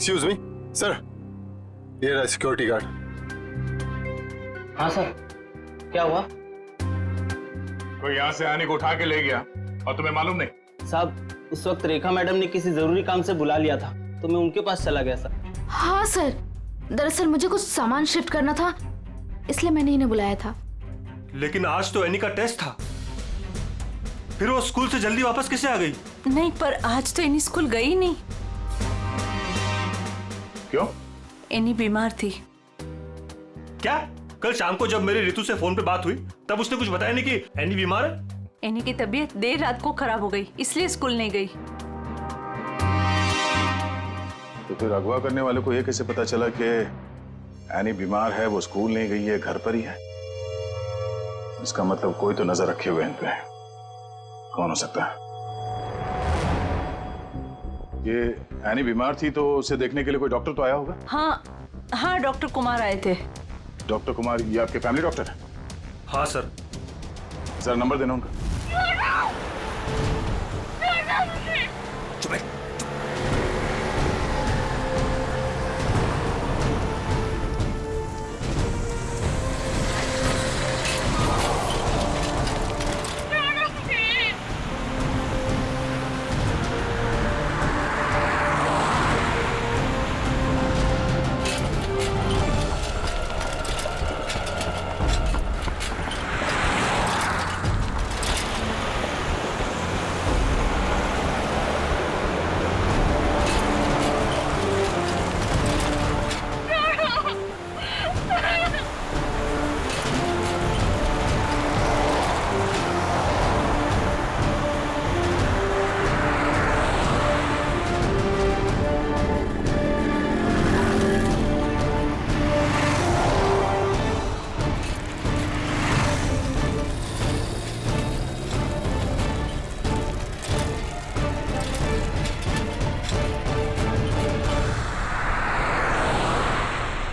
Excuse me sir, ये रहा security guard. हाँ सर, क्या हुआ? कोई यहाँ से आने को उठा के ले गया और तुम्हें मालूम नहीं? साहब, उस वक्त रेखा मैडम ने किसी जरूरी काम से बुला लिया था तो मैं उनके पास चला गया सर। हाँ सर, दरअसल मुझे कुछ सामान शिफ्ट करना था, इसलिए मैंने इन्हें बुलाया था। लेकिन आज तो एनी का टेस्ट था, फिर वो स्कूल से जल्दी वापस कैसे आ गई? नहीं, पर आज तो एनी स्कूल गई नहीं। क्यों? एनी बीमार थी। क्या? कल शाम को जब मेरी ऋतु से फोन पे बात हुई तब उसने कुछ बताया नहीं कि एनी बीमार है? एनी की तबीयत देर रात को खराब हो गई, इसलिए स्कूल नहीं गई। तो फिर अगवा करने वाले को ये कैसे पता चला कि एनी बीमार है, वो स्कूल नहीं गई है, घर पर ही है? इसका मतलब कोई तो नजर रखे हुए इन पे। कौन हो सकता है? ये एनी बीमार थी तो उसे देखने के लिए कोई डॉक्टर तो आया होगा? हाँ हाँ, डॉक्टर कुमार आए थे। डॉक्टर कुमार, ये आपके फैमिली डॉक्टर है? हाँ सर। जरा नंबर देना उनका। चुप है।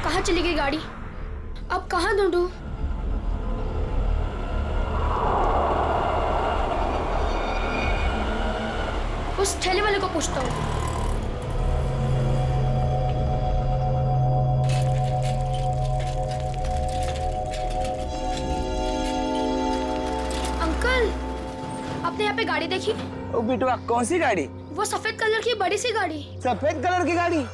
कहाँ चली गई गाड़ी? अब कहाँ ढूंढूं? उस ठेले वाले को पूछता हूँ। अंकल, आपने यहाँ पे गाड़ी देखी? ओ बिटवा, कौन सी गाड़ी? वो सफेद कलर की बड़ी सी गाड़ी। सफेद कलर की गाड़ी?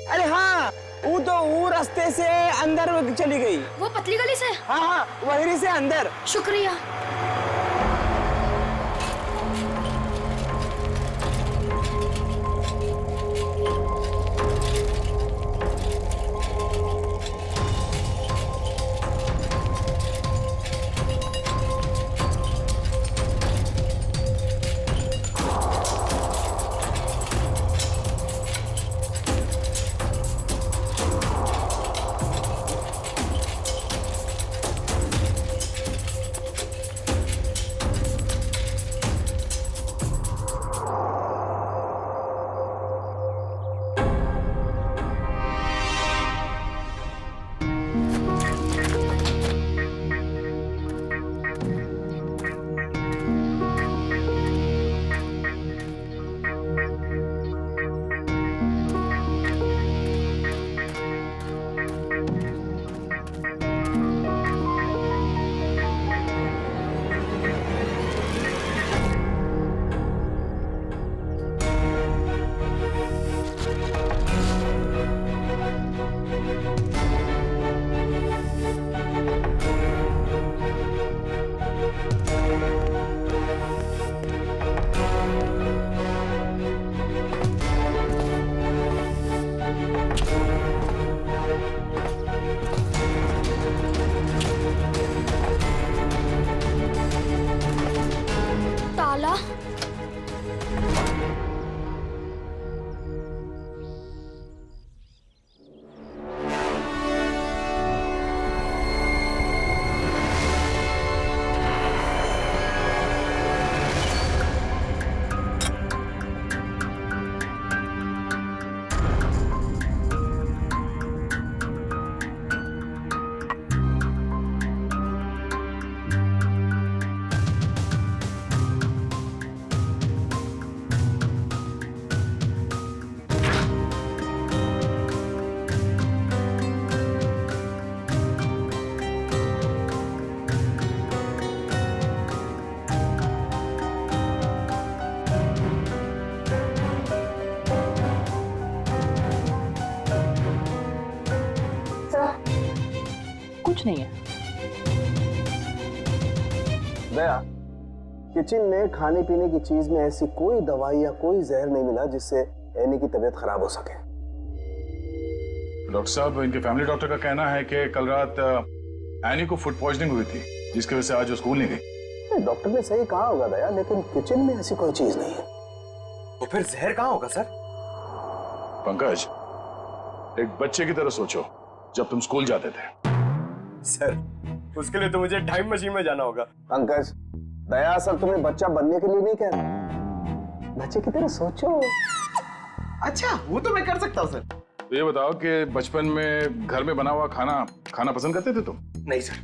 अरे हाँ, वो रास्ते से अंदर चली गई। वो पतली गली से? हाँ हाँ, वहीं से अंदर। शुक्रिया। कुछ नहीं है। दया, किचन में खाने पीने की चीज में ऐसी कोई दवाई या कोई जहर नहीं मिला जिससे एनी की तबीयत खराब हो सके। डॉक्टर साहब, इनके फैमिली डॉक्टर का कहना है कि कल रात एनी को फूड पॉइजनिंग हुई थी, जिसकी वजह से आज वो स्कूल नहीं गई। डॉक्टर ने सही कहा होगा दया, लेकिन किचन में ऐसी कोई चीज नहीं है। तो फिर जहर कहाँ होगा सर? पंकज, एक बच्चे की तरह सोचो, जब तुम स्कूल जाते थे। सर, उसके लिए तो मुझे टाइम मशीन में जाना होगा। पंकज, दया सर तुम्हें बच्चा बनने के लिए नहीं कह रहा, बच्चे की तरह सोचो। अच्छा, वो तो मैं कर सकता हूँ सर। तो ये बताओ कि बचपन में घर में बना हुआ खाना खाना पसंद करते थे तुम? नहीं सर,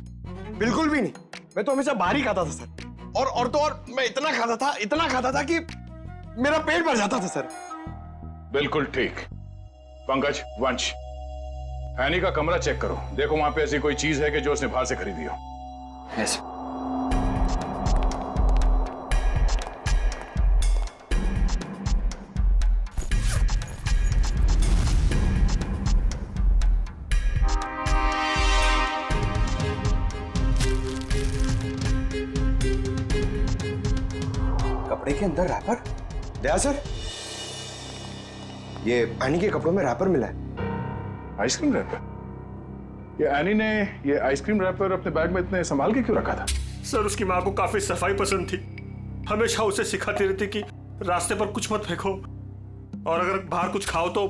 बिल्कुल भी नहीं। मैं तो हमेशा बाहर ही खाता था सर। और तो और मैं इतना खाता था कि मेरा पेट भर जाता था सर। बिल्कुल ठीक। पंकज, वंश, एनी का कमरा चेक करो, देखो वहां पे ऐसी कोई चीज है कि जो उसने बाहर से खरीदी हो। यस। कपड़े के अंदर रैपर? दया सर, ये एनी के कपड़ों में रैपर मिला है। Ice cream wrapper? ये एनी ने ये आइसक्रीम रैपर अपने बैग में इतने संभाल के क्यों रखा था? सर, उसकी माँ को काफी सफाई पसंद थी। हमेशा उसे सिखाती रहती कि रास्ते पर कुछ मत फेंको, और अगर बाहर कुछ खाओ तो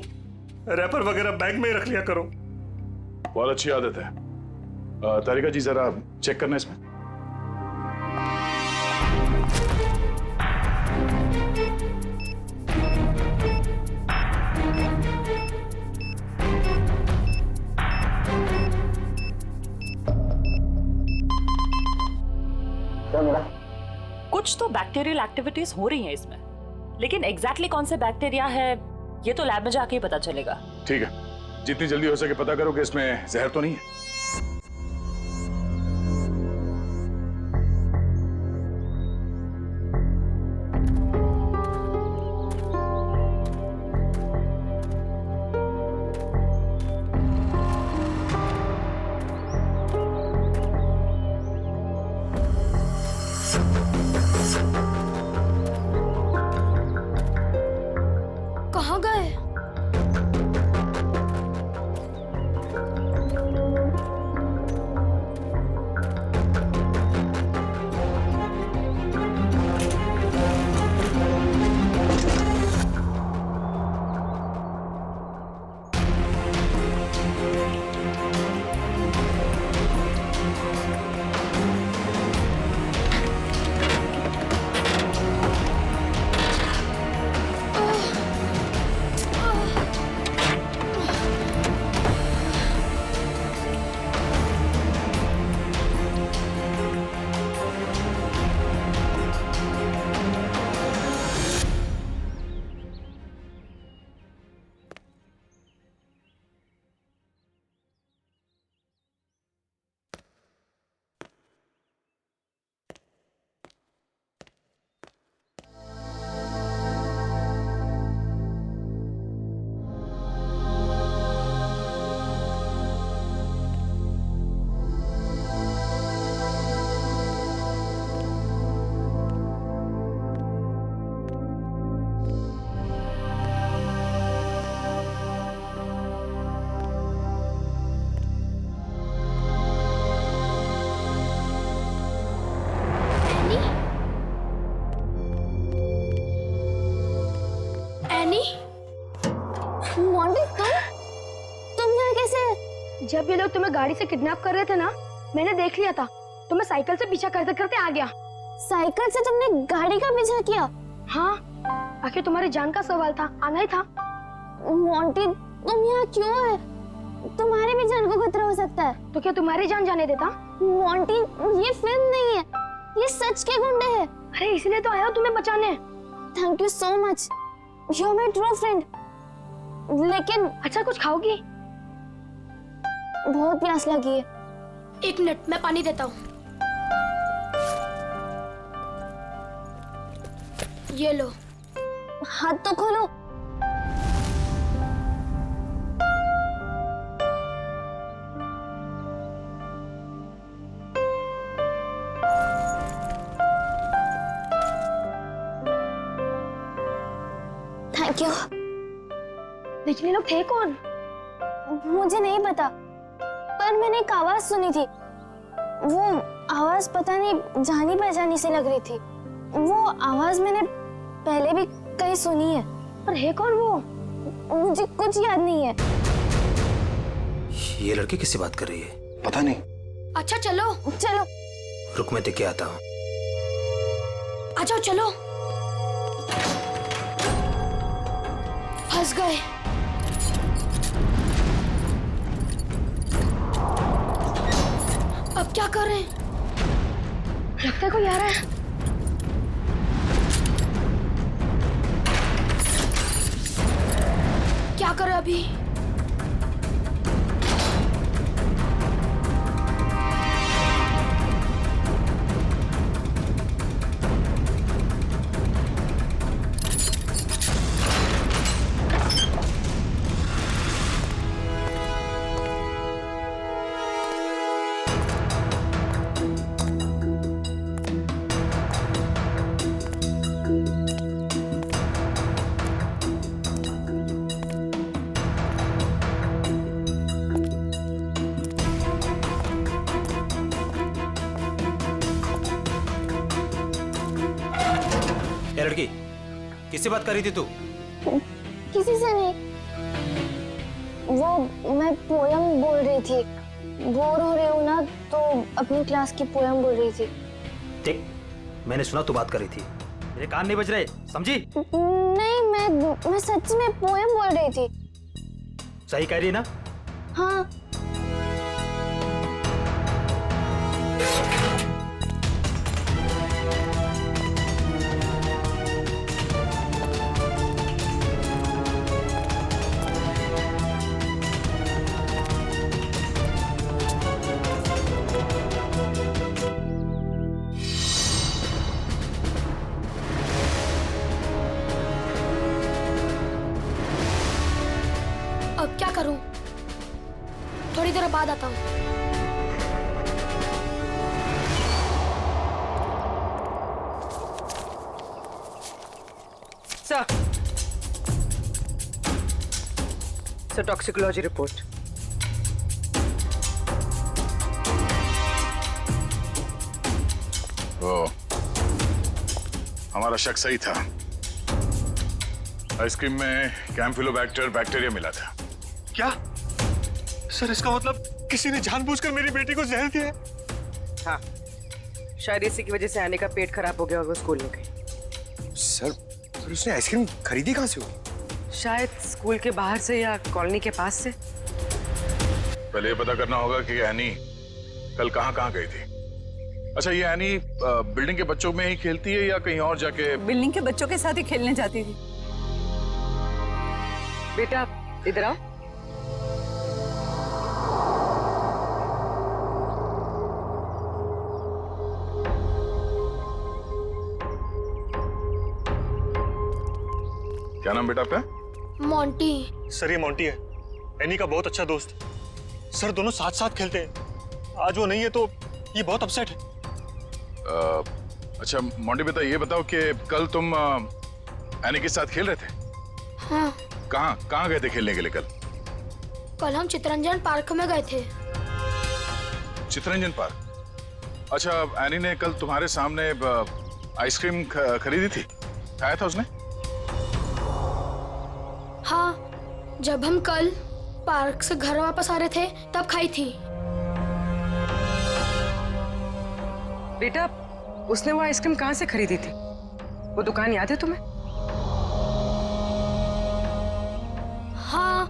रैपर वगैरह बैग में ही रख लिया करो। बहुत अच्छी आदत है। तारिका जी, जरा चेक करना इसमें। कुछ तो बैक्टीरियल एक्टिविटीज हो रही हैं इसमें, लेकिन एग्जैक्टली कौन से बैक्टीरिया है ये तो लैब में जाके ही पता चलेगा। ठीक है, जितनी जल्दी हो सके पता करो कि इसमें जहर तो नहीं है। कहाँ गए? जब ये लोग तुम्हें गाड़ी से किडनैप कर रहे थे ना, मैंने देख लिया था। तो मैं साइकिल से पीछा करते करते आ गया। साइकिल से तुमने गाड़ी का पीछा किया? हाँ, आखिर तुम्हारी जान का सवाल था, आना ही था। मोंटी, तुम यहाँ क्यों है? तुम्हारी भी जान को खतरा हो सकता है। तो क्या तुम्हारी जान जाने देता? मोंटी, ये फिल्म नहीं है, ये सच के गुंडे हैं। अरे इसलिए तो आया हूँ तुम्हें बचाने। Thank you so much, you are my true friend. लेकिन अच्छा, कुछ खाओगी? बहुत प्यास लगी है। एक मिनट, मैं पानी देता हूँ। ये लो। हाथ तो खोलो। क्यों? लेकिन ये लोग थे कौन? मुझे नहीं पता, पर मैंने एक आवाज सुनी थी। वो आवाज पता नहीं जानी पहचानी सी लग रही थी। वो आवाज मैंने पहले भी कहीं सुनी है, पर है कौन वो? मुझे कुछ याद नहीं है। ये लड़की किससे बात कर रही है? पता नहीं। अच्छा चलो चलो रुक, मैं देख के आता हूँ। आ जाओ, चलो। फंस गए। अब क्या करें? लगता है कोई आ रहा है। क्या करें अभी? ये लड़की किससे बात कर रही थी तू? किसी से नहीं। वो मैं पोयम बोल रही थी। बोर हो रही हूँ ना, तो अपनी क्लास की पोयम बोल रही थी। देख, मैंने सुना तू बात कर रही थी, मेरे कान नहीं बज रहे, समझी? नहीं, मैं सच में पोयम बोल रही थी। सही कह रही है ना? हाँ। अब क्या करूं? थोड़ी देर बाद आता हूं। Sir, toxicology report. ओ, हमारा शक सही था। आइसक्रीम में कैम्फिलोबैक्टर बैक्टीरिया मिला था। क्या सर, इसका मतलब किसी ने जानबूझकर मेरी बेटी को जहर दिया है? हाँ, शायद इसी की वजह से आने का पेट खराब हो गया और वो स्कूल में गई। सर, फिर उसने आइसक्रीम खरीदी कहाँ से होगी? शायद स्कूल के बाहर से या कॉलोनी के पास से। पहले ये पता करना होगा कि एनी कल कहाँ गई थी। अच्छा, ये एनी बिल्डिंग के बच्चों में ही खेलती है या कहीं और जाके? बिल्डिंग के बच्चों के साथ ही खेलने जाती थी। बेटा इधर आओ। क्या नाम बेटा आपका? मोंटी। सर, ये मोंटी है, एनी का बहुत अच्छा दोस्त। सर, दोनों साथ साथ खेलते हैं। आज वो नहीं है तो ये बहुत अपसेट है। अच्छा मोंटी बेटा, ये बताओ कि कल तुम एनी के साथ खेल रहे थे? हाँ। कहाँ गए थे खेलने के लिए कल? कल हम चितरंजन पार्क में गए थे। चितरंजन पार्क? अच्छा, एनी ने कल तुम्हारे सामने आइसक्रीम खरीदी थी, खाया था उसने? हाँ, जब हम कल पार्क से घर वापस आ रहे थे तब खाई थी। बेटा, उसने वो आइसक्रीम कहाँ से खरीदी थी? वो दुकान याद है तुम्हें? हाँ,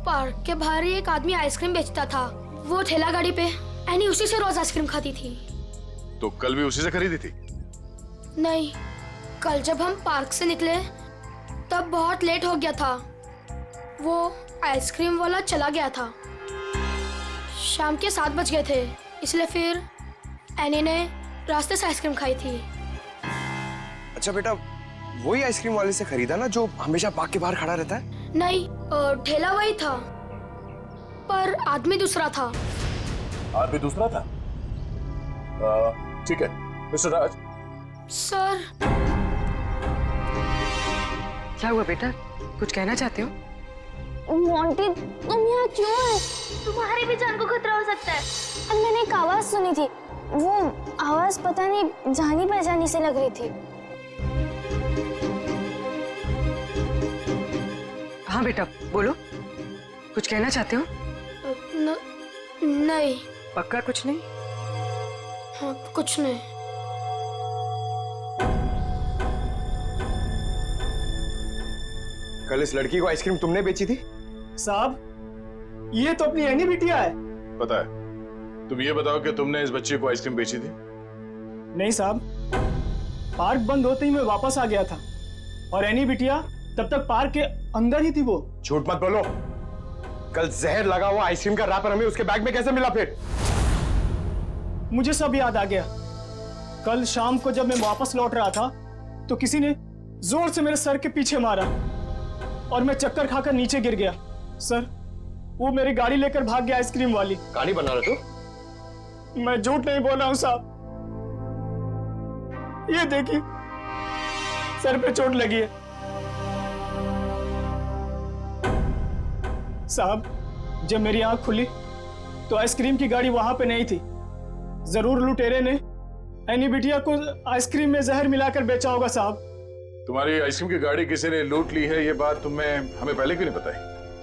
पार्क के बाहर ही एक आदमी आइसक्रीम बेचता था। वो ठेला गाड़ी पे एनी उसी से रोज आइसक्रीम खाती थी। तो कल भी उसी से खरीदी थी? नहीं, कल जब हम पार्क से निकले तब बहुत लेट हो गया था। वो आइसक्रीम वाला चला गया था। शाम के 7 बज गए थे, इसलिए फिर एनी ने रास्ते से आइसक्रीम खाई थी। अच्छा बेटा, वही आइसक्रीम वाले से खरीदा ना जो हमेशा पार्क के बाहर खड़ा रहता है? नहीं, ठेला वही था, पर आदमी दूसरा था। आदमी दूसरा था? ठीक है मिस्टर राज। सर। क्या हुआ बेटा? कुछ कहना चाहते हो? मोंटी, तुम यहाँ क्यों है? तुम्हारी भी जान को खतरा हो सकता है। और मैंने एक आवाज सुनी थी, वो आवाज पता नहीं जानी पहचानी से लग रही थी। हाँ बेटा बोलो, कुछ कहना चाहते हो? नहीं। पक्का कुछ नहीं? हाँ, कुछ नहीं। कल इस लड़की को आइसक्रीम तुमने बेची थी? साहब, ये तो अपनी एनी बिटिया है। पता है। तुम ये बताओ कि तुमने इस बच्चे को आइसक्रीम बेची थी? नहीं साहब, पार्क बंद होते ही मैं वापस आ गया था और एनी बिटिया तब तक पार्क के अंदर ही थी। वो झूठ मत बोलो। कल जहर लगा हुआ आइसक्रीम का रैपर हमें उसके बैग में कैसे मिला फिर? मुझे सब याद आ गया। कल शाम को जब मैं वापस लौट रहा था तो किसी ने जोर से मेरे सर के पीछे मारा और मैं चक्कर खाकर नीचे गिर गया। सर, वो मेरी गाड़ी लेकर भाग गया आइसक्रीम वाली। कहानी बना रहे तू? मैं झूठ नहीं बोल रहा हूं साहब। ये देखिए, सर पे चोट लगी है। साहब, जब मेरी आंख खुली तो आइसक्रीम की गाड़ी वहां पे नहीं थी। जरूर लुटेरे ने एनी बिटिया को आइसक्रीम में जहर मिलाकर बेचा होगा साहब। तुम्हारी आइसक्रीम की गाड़ी किसी ने लूट ली है, ये बात तुम्हें हमें पहले क्यों नहीं बताई?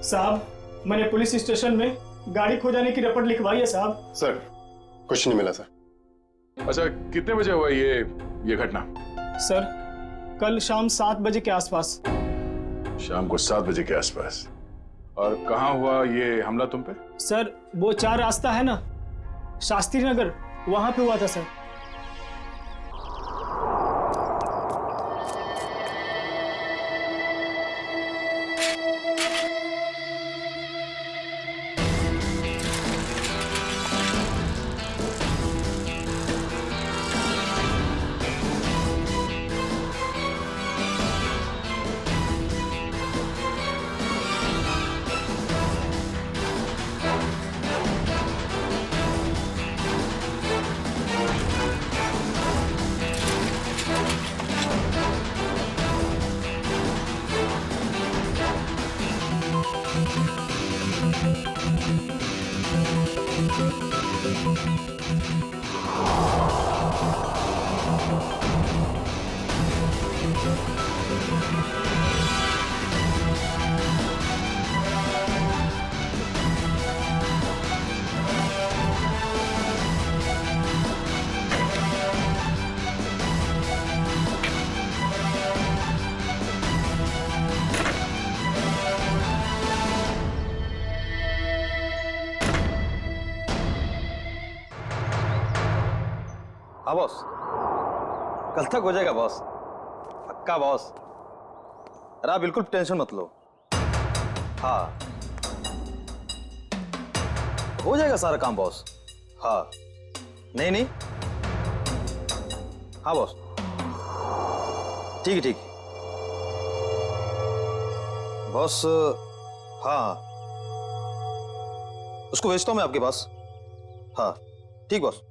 साहब, मैंने पुलिस स्टेशन में गाड़ी खो जाने की रिपोर्ट लिखवाई है साहब। सर, कुछ नहीं मिला सर। अच्छा, कितने बजे हुआ ये घटना? सर, कल शाम 7 बजे के आसपास। शाम को 7 बजे के आसपास। और कहाँ हुआ ये हमला तुम पे? सर, वो 4 रास्ता है ना, शास्त्री नगर, वहां पे हुआ था सर। हाँ बॉस, कल तक हो जाएगा बॉस, पक्का बॉस। अरे बिल्कुल टेंशन मत लो। हाँ, हो जाएगा सारा काम बॉस। हाँ, नहीं नहीं, हाँ बॉस, ठीक है ठीक है बॉस। हाँ, उसको भेजता हूँ मैं आपके पास। हाँ ठीक बॉस।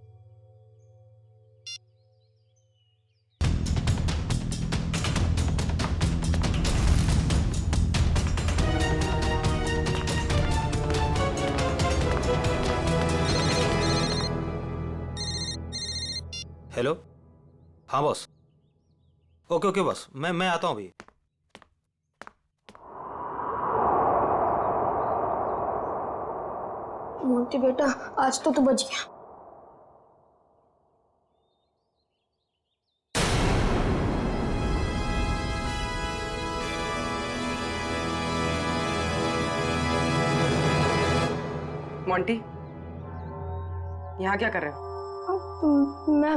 हेलो, हाँ बॉस। ओके ओके बॉस, मैं आता हूँ अभी। मोंटी बेटा, आज तो तू बच गया। मोंटी, यहाँ क्या कर रहे हो? मैं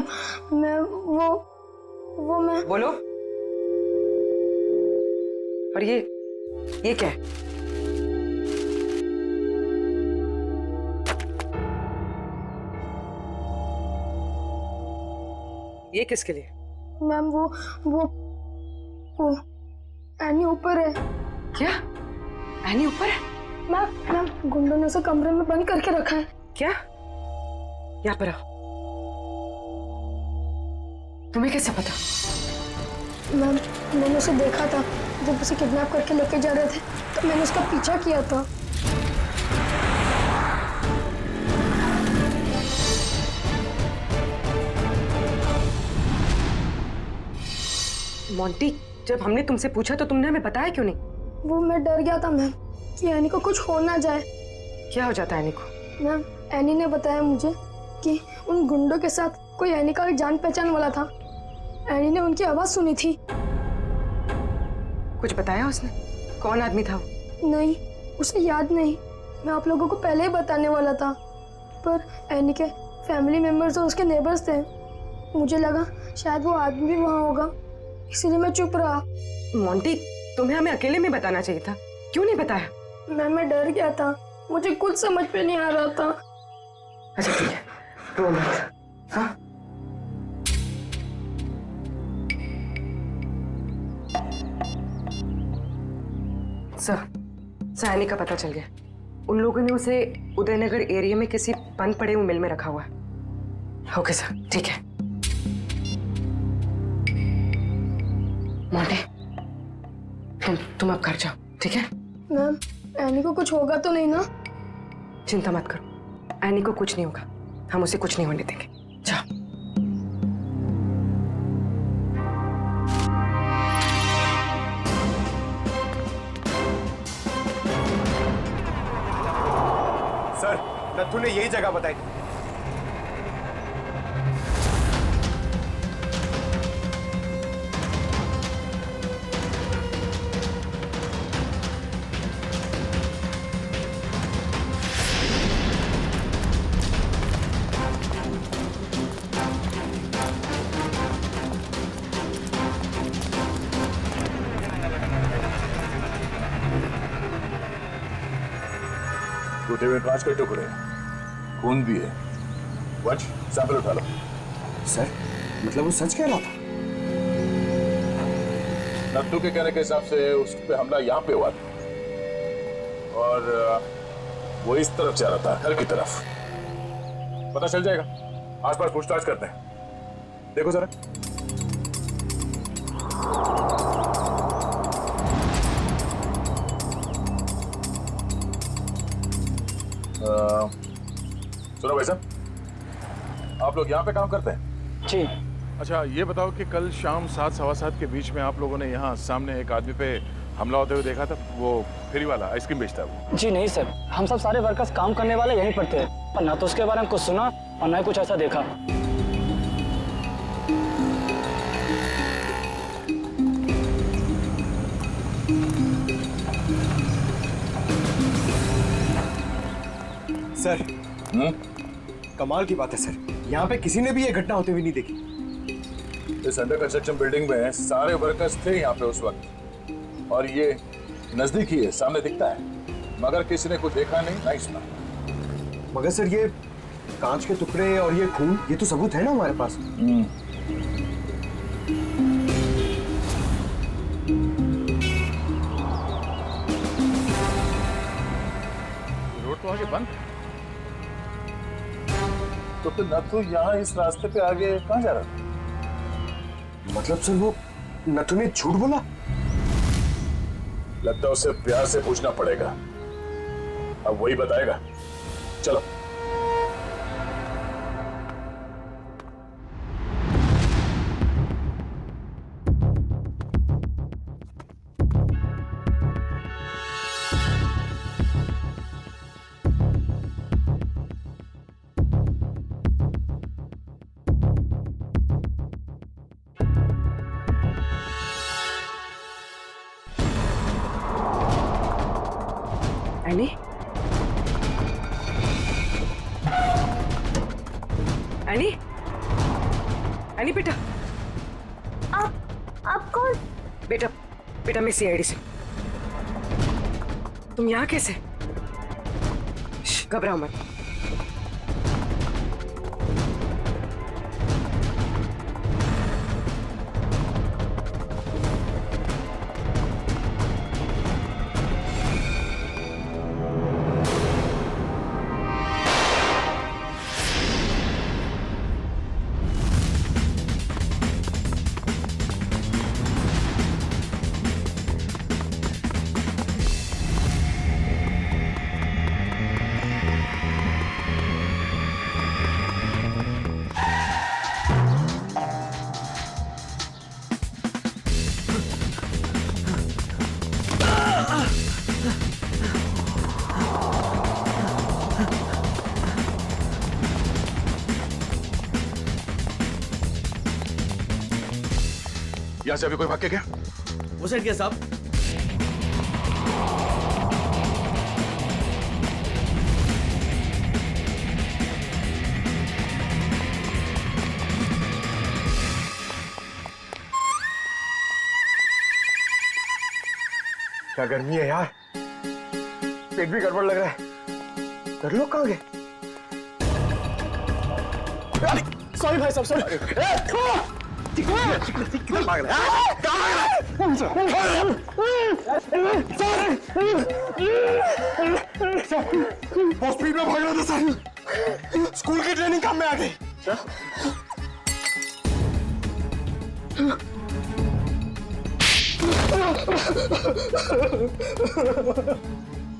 वो मैं बोलो। और ये क्या है? ये किसके लिए? मैम, वो एनी ऊपर है। क्या? एनी ऊपर है? मैम, गुंडों ने उसे कमरे में बंद करके रखा है। क्या? यहाँ पर आओ। तुम्हें कैसे पता? मैम, मैंने उसे देखा था, जब उसे किडनैप करके लेके जा रहे थे तो मैंने उसका पीछा किया था। मोंटी, जब हमने तुमसे पूछा तो तुमने हमें बताया क्यों नहीं? वो मैं डर गया था मैम कि एनी को कुछ हो ना जाए। क्या हो जाता है एनी को? मैम एनी ने बताया मुझे कि उन गुंडों के साथ कोई एनी का जान पहचान वाला था। एनी ने उनकी आवाज सुनी थी। कुछ बताया उसने? कौन आदमी था वो? नहीं, उसे याद नहीं। मैं आप लोगों को पहले ही बताने वाला था, पर एनी के फैमिली मेंबर्स और उसके नेबर्स थे। मुझे लगा शायद वो आदमी भी वहाँ होगा, इसलिए मैं चुप रहा। मोंटी, तुम्हें हमें अकेले में बताना चाहिए था, क्यों नहीं बताया? मैं डर गया था, मुझे कुछ समझ में नहीं आ रहा था। अच्छा ठीक है, रो मत। हाँ? सर, एनी का पता चल गया। उन लोगों ने उसे उदयनगर एरिया में किसी बंद पड़े हुए मिल में रखा हुआ है। ओके सर, ठीक है। मोंटी, तुम अब घर जाओ, ठीक है? मैम, एनी को कुछ होगा तो नहीं ना? चिंता मत करो, एनी को कुछ नहीं होगा। हम उसे कुछ नहीं होने देंगे। जाओ। सर, नथु ने यही जगह बताई थी। टूटे हुए कांच के टुकड़े, खून भी है। वंश, सैंपल उठा लो। सर, मतलब वो सच कह रहा था? नत्थू के कहने के हिसाब से उस पे हमला यहाँ पे हुआ था और वो इस तरफ जा रहा था, घर की तरफ। पता चल जाएगा, आसपास पूछताछ करते हैं। देखो जरा। सुनो भाई साहब, आप लोग यहाँ पे काम करते हैं? जी। अच्छा, ये बताओ कि कल शाम 7 सवा 7 के बीच में आप लोगों ने यहाँ सामने एक आदमी पे हमला होते हुए देखा था? वो फेरी वाला, आइसक्रीम बेचता है वो। जी नहीं सर, हम सब सारे वर्कर्स काम करने वाले यहीं पर थे, पर ना तो उसके बारे में कुछ सुना और ना ही कुछ ऐसा देखा। सर, कमाल की बात है सर, यहाँ पे किसी ने भी ये घटना होते हुए नहीं देखी। इस अंडर कंस्ट्रक्शन बिल्डिंग में सारे वर्कर्स थे यहाँ पे उस वक्त, और ये नजदीक ही है, सामने दिखता है, मगर किसी ने कुछ देखा नहीं, नहीं सुना। मगर सर, ये कांच के टुकड़े और ये खून, ये तो सबूत है ना हमारे पास। रोड तो आगे बंद, तो फिर नथु यहाँ इस रास्ते पे आगे कहाँ जा रहा था? मतलब सर, वो नथु ने झूठ बोला? लगता है उसे प्यार से पूछना पड़ेगा, अब वही बताएगा। चलो। एनी? एनी? एनी बेटा? आप कौन? बेटा मैं सीआईडी से। तुम यहाँ कैसे? घबराओ मत। यहाँ से अभी कोई भाग के गया? वो साइड क्या साहब? क्या गर्मी है यार, पेट भी गड़बड़ लग रहा है। घर लोग कहाँ गए? सॉरी भाई साहब, सॉरी। किधर भाग रहा है? बहुत स्पीड में भाग रहा था सर। स्कूल की ट्रेनिंग काम में आ गई।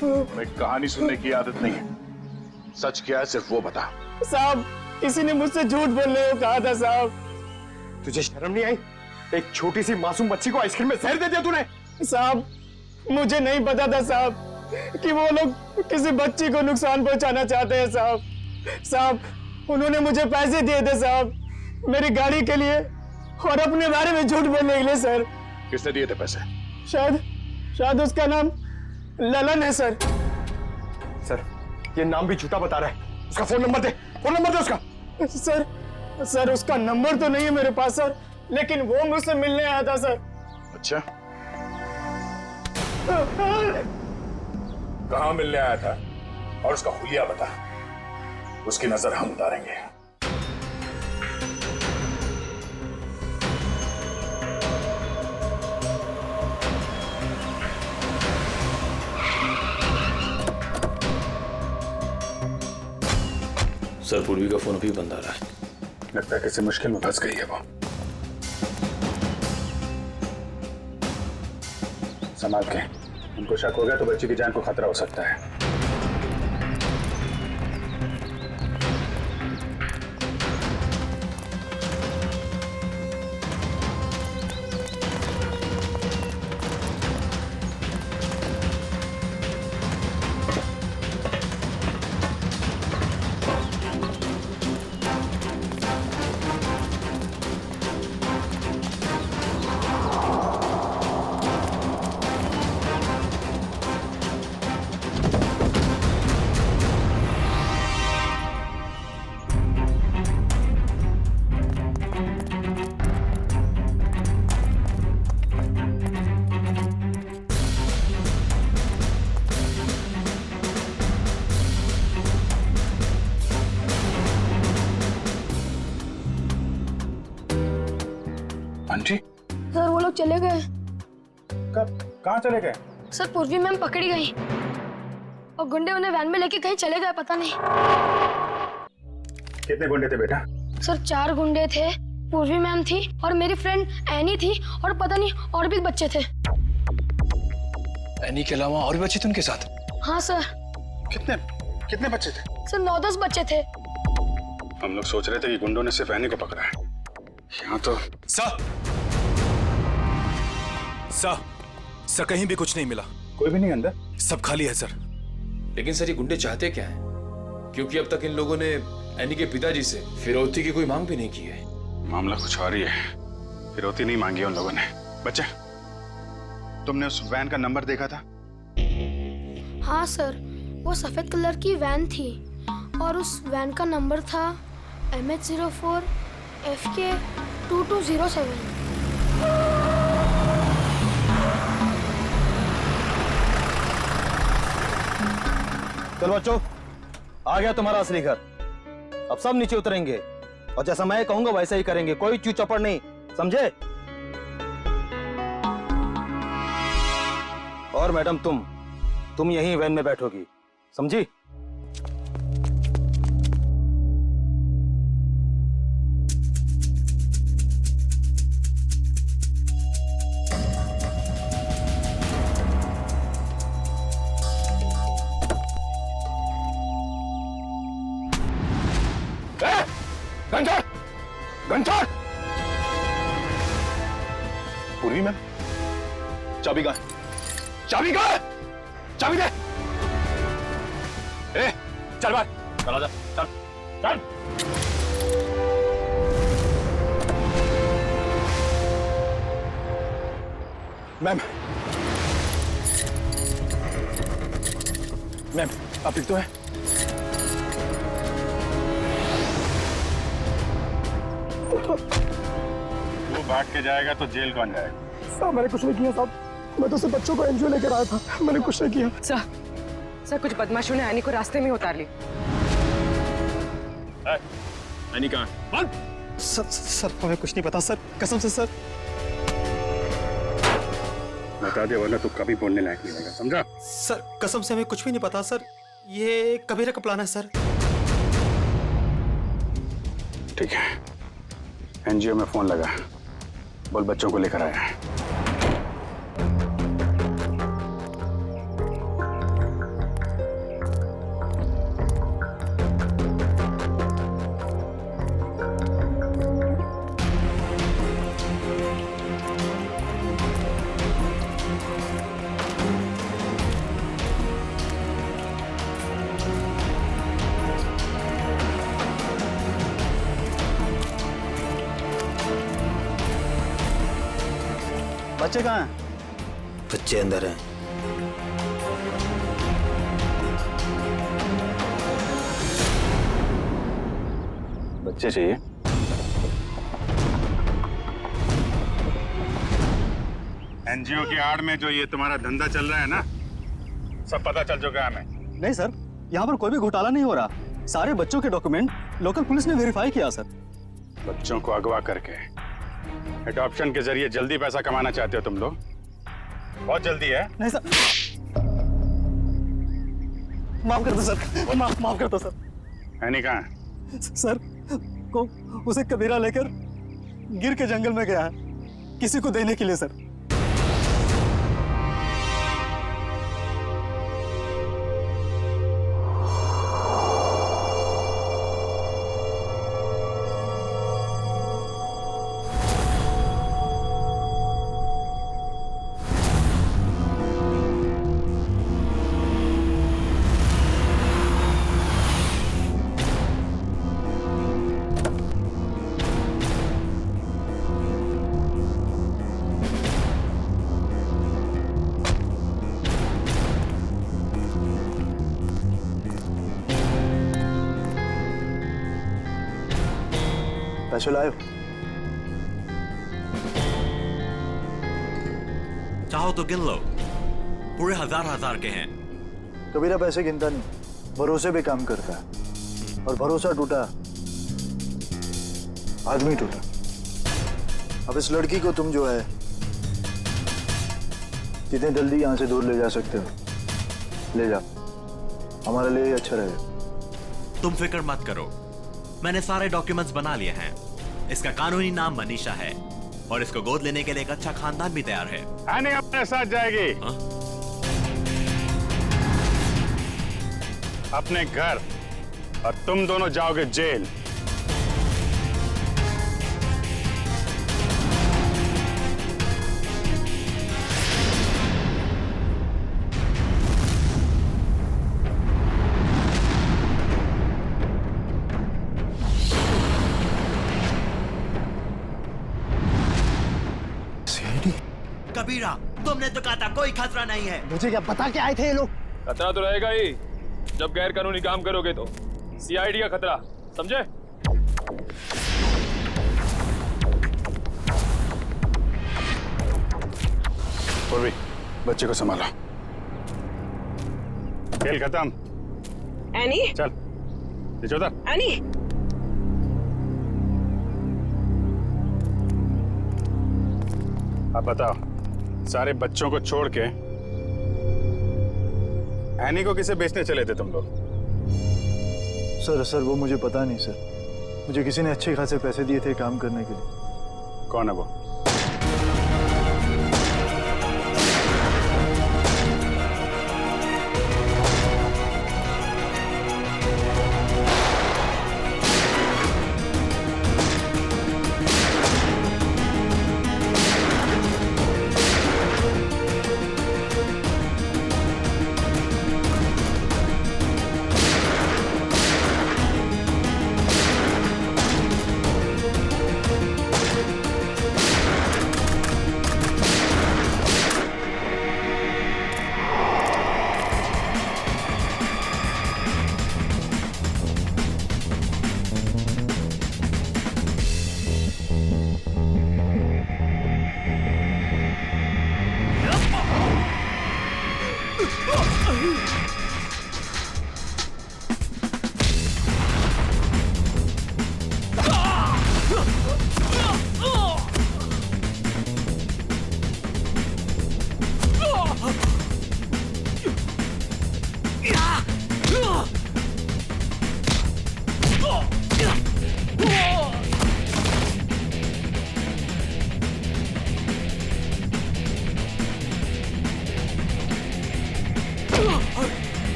हमें कहानी सुनने की आदत नहीं है, सच क्या है सिर्फ वो बता। साहब, किसी ने मुझसे झूठ बोलने को कहा था साहब। तुझे शर्म नहीं आई? एक छोटी सी मासूम बच्ची को आइसक्रीम में जहर दे दिया तूने। साहब, मुझे नहीं पता था साहब कि वो लोग किसी बच्ची को नुकसान पहुंचाना चाहते हैं साहब। साहब, उन्होंने मुझे पैसे दिए थे साहब, मेरी गाड़ी के लिए और अपने बारे में झूठ बोलने के लिए सर। किसने दिए थे पैसे? शायद उसका नाम ललन है सर। सर, ये नाम भी झूठा बता रहा है। उसका फोन नंबर दे, फोन नंबर दे उसका। सर उसका नंबर तो नहीं है मेरे पास सर, लेकिन वो मुझसे मिलने आया था सर। अच्छा, कहाँ मिलने आया था और उसका हुलिया बता, उसकी नजर हम उतारेंगे। सर, पूर्वी का फोन अभी बंद आ रहा है। लगता है किसी मुश्किल में फंस गई है वो। संभाल के, उनको शक हो गया तो बच्चे की जान को खतरा हो सकता है। आंटी, सर वो लोग चले गए। कब? कहाँ चले गए? सर पूर्वी मैम पकड़ी गई और गुंडे उन्हें वैन में लेके कहीं चले गए, पता नहीं। कितने गुंडे थे बेटा? सर 4 गुंडे थे, पूर्वी मैम थी और मेरी फ्रेंड एनी थी और पता नहीं और भी बच्चे थे। एनी के अलावा और भी बच्चे थे उनके साथ? हाँ सर। कितने बच्चे थे? सर 9-10 बच्चे थे। हम लोग सोच रहे थे कि गुंडों ने सिर्फ एनी को पकड़ा है। यहाँ तो सर कहीं भी कुछ नहीं मिला। कोई भी नहीं अंदर? सब खाली है सर। लेकिन सर ये गुंडे चाहते क्या हैं? क्योंकि अब तक इन लोगों ने एनी के पिताजी से फिरौती की कोई मांग भी नहीं की है। मामला कुछ और ही है, फिरौती नहीं मांगी उन लोगों ने। बच्चे, तुमने उस वैन का नंबर देखा था? हाँ सर, वो सफेद कलर की वैन थी और उस वैन का नंबर था MH04 FK 2207। चलो बच्चों, आ गया तुम्हारा असली घर। अब सब नीचे उतरेंगे और जैसा मैं कहूंगा वैसा ही करेंगे, कोई चू चौपड़ नहीं, समझे? और मैडम तुम यहीं वैन में बैठोगी, समझी? घंटा! पूर्वी मैम, चाबी कहाँ? चाबी कहाँ? चाबी दे! चल बाहर, चला जा, चल। मैम मैम आप ठीक तो है? तू भाग के जाएगा तो जेल कौन जाएगा? साहब मैंने कुछ नहीं किया साहब, मैं तो सिर्फ बच्चों को एनजीओ लेकर आया था, मैंने कुछ नहीं किया। सर कुछ बदमाशों ने एनी को रास्ते में उतार ली। एनी कहाँ? सर हमें कुछ नहीं पता सर, कसम से सर। बता दे वरना तू कभी बोलने लायक नहीं रहेगा, समझा? सर कसम से हमें कुछ भी नहीं पता सर, ये कबीरा का प्लान है सर। ठीक है, एनजीओ में फोन लगा, बोल बच्चों को लेकर आया है। बच्चे कहाँ हैं? बच्चे अंदर हैं। बच्चे चाहिए? एनजीओ की आड़ में जो ये तुम्हारा धंधा चल रहा है ना, सब पता चल चुका है हमें। नहीं सर, यहाँ पर कोई भी घोटाला नहीं हो रहा। सारे बच्चों के डॉक्यूमेंट लोकल पुलिस ने वेरीफाई किया सर। बच्चों को अगवा करके एडॉप्शन के जरिए जल्दी पैसा कमाना चाहते हो तुम लोग? बहुत जल्दी है। नहीं सर, माफ कर दो सर, माफ कर दो सर। एनी कहाँ है? सर को उसे कबीरा लेकर गिर के जंगल में गया है, किसी को देने के लिए सर। पैसे लाए? चाहो तो गिन लो, पूरे हजार के हैं। कबीरा पैसे गिनता नहीं, भरोसे पे काम करता है, और भरोसा टूटा आदमी टूटा। अब इस लड़की को तुम जो है जितने जल्दी यहाँ से दूर ले जा सकते हो ले जाओ, हमारे लिए अच्छा रहेगा। तुम फिक्र मत करो, मैंने सारे डॉक्यूमेंट्स बना लिए हैं। इसका कानूनी नाम मनीषा है और इसको गोद लेने के लिए एक अच्छा खानदान भी तैयार है। आने अपने साथ जाएगी अपने घर, और तुम दोनों जाओगे जेल। कबीरा, तुमने तो कहा था कोई खतरा नहीं है। मुझे क्या पता क्या आए थे ये लोग? खतरा तो रहेगा ही जब गैर कानूनी काम करोगे तो। सीआईडी का खतरा, समझे? पूर्वी, बच्चे को संभालो। खेल खत्म। एनी चल नीचे उतर। एनी अब बताओ, सारे बच्चों को छोड़ के एनी को किसे बेचने चले थे तुम लोग? सर वो मुझे पता नहीं सर, मुझे किसी ने अच्छे खासे पैसे दिए थे काम करने के लिए। कौन है वो?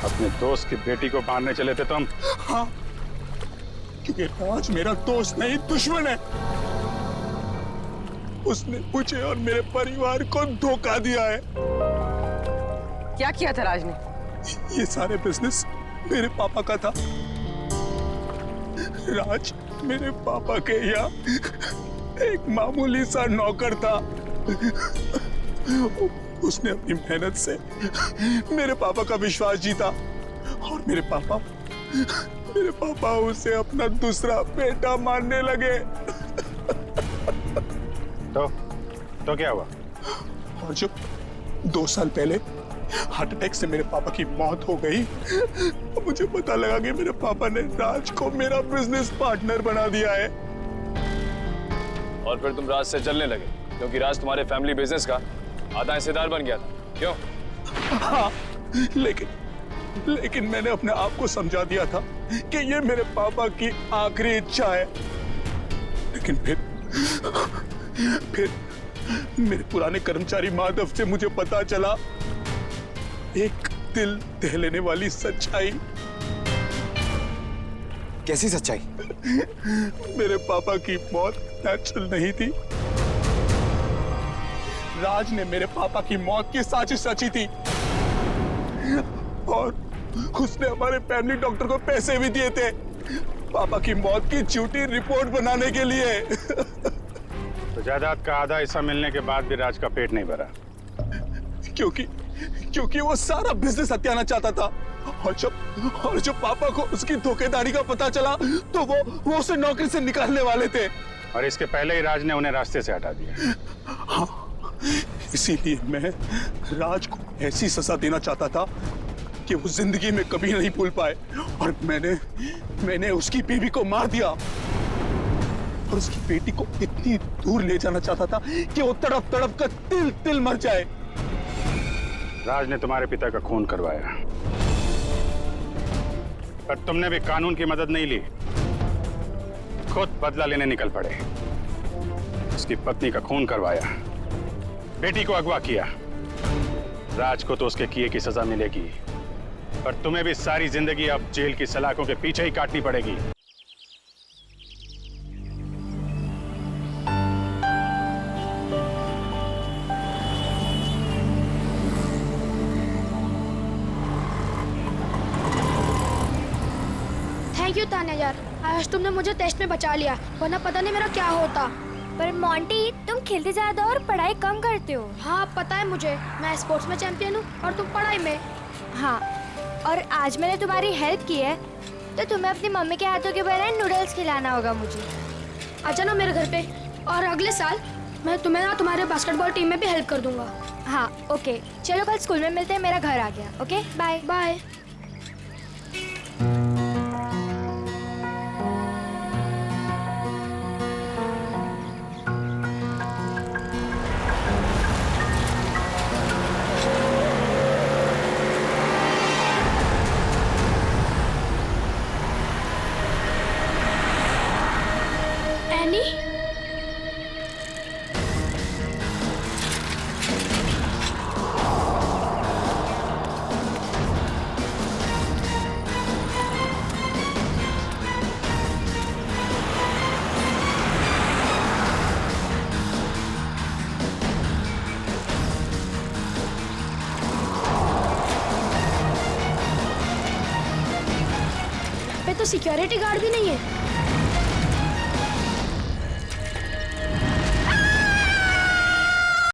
अपने दोस्त की बेटी को मारने चले थे तुम? हाँ, क्योंकि राज मेरा दोस्त नहीं दुश्मन है। उसने मुझे और मेरे परिवार को धोखा दिया है। क्या किया था राज ने? ये सारे बिजनेस मेरे पापा का था। राज मेरे पापा के यहाँ एक मामूली सा नौकर था। उसने अपनी मेहनत से मेरे पापा का विश्वास जीता और मेरे पापा उसे अपना दूसरा बेटा मानने लगे। तो क्या हुआ? और जब 2 साल पहले हार्ट अटैक से मेरे पापा की मौत हो गई, तो मुझे पता लगा कि मेरे पापा ने राज को मेरा बिजनेस पार्टनर बना दिया है। और फिर तुम राज से चलने लगे क्योंकि राज तुम्हारे फैमिली बिजनेस का आधा हिस्सेदार बन गया था, क्यों? हाँ, लेकिन मैंने अपने आप को समझा दिया था कि ये मेरे पापा की आखिरी इच्छा है। लेकिन फिर मेरे पुराने कर्मचारी माधव से मुझे पता चला एक दिल दहलाने वाली सच्चाई। कैसी सच्चाई? मेरे पापा की मौत नेचुरल नहीं थी। राज ने मेरे पापा की मौत की साजिश रची थी और उसने हमारे फैमिली डॉक्टर को पैसे भी दिए थे पापा की मौत की झूठी रिपोर्ट बनाने के लिए। तो जायदाद का आधा हिस्सा मिलने के बाद भी राज का पेट नहीं भरा? क्योंकि वो सारा बिजनेस हत्याना चाहता था और जब पापा को उसकी धोखेधारी का पता चला तो वो उसे नौकरी से निकालने वाले थे। और इसके पहले ही राज ने उन्हें रास्ते से हटा दिया। हाँ, इसीलिए मैं राज को ऐसी सजा देना चाहता था कि वो जिंदगी में कभी नहीं भूल पाए। और मैंने उसकी बीवी को मार दिया और उसकी बेटी को इतनी दूर ले जाना चाहता था कि वो तड़प तड़प कर तिल तिल मर जाए। राज ने तुम्हारे पिता का खून करवाया, पर तुमने भी कानून की मदद नहीं ली, खुद बदला लेने निकल पड़े। उसकी पत्नी का खून करवाया, बेटी को अगवा किया। राज को तो उसके किए की सजा मिलेगी, पर तुम्हें भी सारी जिंदगी अब जेल की सलाखों के पीछे ही काटनी पड़ेगी। थैंक यू तान्या यार, आज तुमने मुझे टेस्ट में बचा लिया, वरना पता नहीं मेरा क्या होता। पर मोंटी, तुम खेलते ज्यादा और पढ़ाई कम करते हो। हाँ पता है मुझे, मैं स्पोर्ट्स में चैंपियन हूँ और तुम पढ़ाई में। हाँ, और आज मैंने तुम्हारी हेल्प की है तो तुम्हें अपनी मम्मी के हाथों के बनाए नूडल्स खिलाना होगा मुझे। आ जाना मेरे घर पे, और अगले साल मैं तुम्हें ना तुम्हारे बास्केटबॉल टीम में भी हेल्प कर दूंगा। हाँ ओके, चलो कल स्कूल में मिलते हैं, मेरा घर आ गया। Okay bye bye. तो सिक्योरिटी गार्ड भी नहीं है।